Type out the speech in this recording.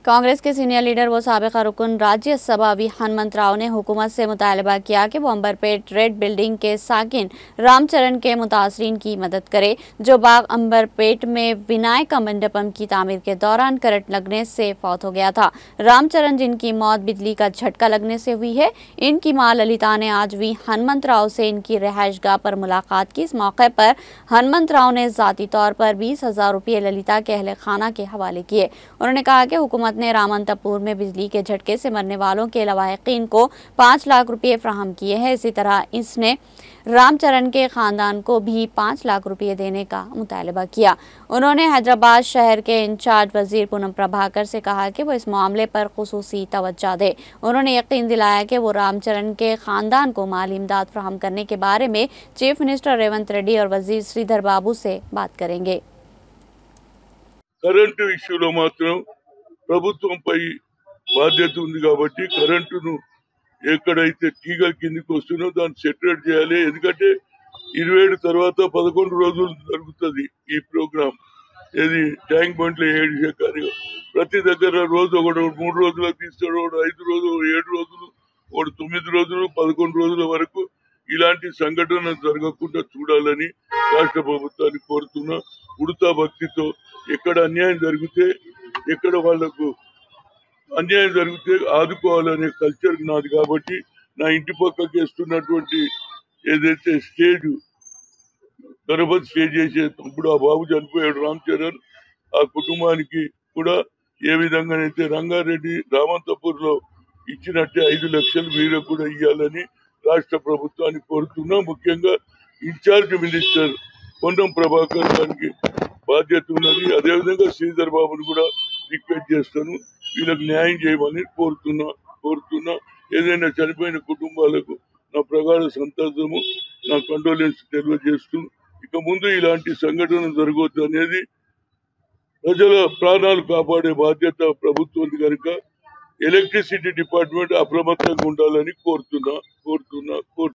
कांग्रेस के senior leader व साबिका रुकन राज्यसभा वी हनुमंत राव ने हुकूमत से मुतालबा किया कि वो अंबरपेट रेड बिल्डिंग के साकिन रामचरण के मुतासरीन की मदद करे जो बाग अंबरपेट में विनायक मंडपम की तामीर के दौरान करंट लगने से फौत हो गया था। रामचरण जिनकी मौत बिजली का झटका लगने से हुई है, इनकी मां ललिता ने आज वी हनुमंत राव से इनकी रिहाइशगाह पर मुलाकात की। इस मौके पर हनुमंत राव ने जाती तौर पर 20,000 रुपये ललिता के अहले खाना के हवाले किए। उन्होंने कहा कि हुकूमत ने रामंतपुर में बिजली के झटके से मरने वालों के लवाहिकीन को 5 लाख रुपये फ्राहम किए हैं। इसी तरह इसने रामचरण के खानदान को भी 5 लाख रुपये देने का मुतालबा किया। उन्होंने हैदराबाद शहर के इंचार्ज वजीर पूनम प्रभाकर से कहा कि वो इस मामले पर खुसूसी तवज्जो दे। उन्होंने यकीन दिलाया कि वो रामचरण के खानदान को माली इमदाद फ्राहम करने के बारे में चीफ मिनिस्टर रेवंत रेड्डी और वजीर श्रीधर बाबू से बात करेंगे। కరెంటు విషయంలో మాత్రం ప్రభుత్వంపై బాధ్యత ఉంది కాబట్టి కరెంటును ఎక్కడైతే తీగల కిందికి వస్తుందో దాన్ని సెటరేట్ చేయాలి. ఎందుకంటే 27 తర్వాత 11 రోజులు జరుగుతుంది ఈ ప్రోగ్రాం. ఇది ట్యాంక్ బండ్లో ఏడు కార్యం. ప్రతి దగ్గర రోజు ఒకటి 3 రోజులకు తీస్తాడు, 5 రోజులు, 7 రోజులు, 9 రోజులు, 11 రోజుల వరకు ఇలాంటి సంఘటన జరగకుండా చూడాలని రాష్ట్ర ప్రభుత్వాన్ని కోరుతున్నా. ఉడతా భక్తితో ఎక్కడ అన్యాయం జరిగితే ఎక్కడ వాళ్లకు అన్యాయం జరిగితే ఆదుకోవాలనే కల్చర్ నాది కాబట్టి నా ఇంటి పక్కకి వేస్తున్నటువంటి ఏదైతే స్టేజ్ గణపతి స్టేజ్ చేసేటప్పుడు ఆ బాబు చనిపోయాడు రామచరణ్, ఆ కుటుంబానికి కూడా ఏ విధంగానైతే రంగారెడ్డి రామంతపూర్ లో ఇచ్చినట్టే 5 లక్షలు వీళ్ళకు కూడా ఇవ్వాలని రాష్ట్ర ప్రభుత్వాన్ని కోరుతున్నా. ముఖ్యంగా ఇన్ఛార్జ్ మినిస్టర్ పొన్నం ప్రభాకర్ గారికి బాధ్యత ఉన్నది. అదేవిధంగా శ్రీధర్ బాబుని కూడా రిక్వెస్ట్ చేస్తాను, వీళ్ళకి న్యాయం చేయమని కోరుతున్నా. ఏదైనా చనిపోయిన కుటుంబాలకు నా ప్రగాఢ సంతాపము, నా కండోలెన్స్ తెలియజేస్తూ ఇక ముందు ఇలాంటి సంఘటన జరగవద్దు అనేది ప్రజల ప్రాణాలు కాపాడే బాధ్యత ప్రభుత్వం కనుక ఎలక్ట్రిసిటీ డిపార్ట్మెంట్ అప్రమత్తంగా ఉండాలని కోరుతున్నా.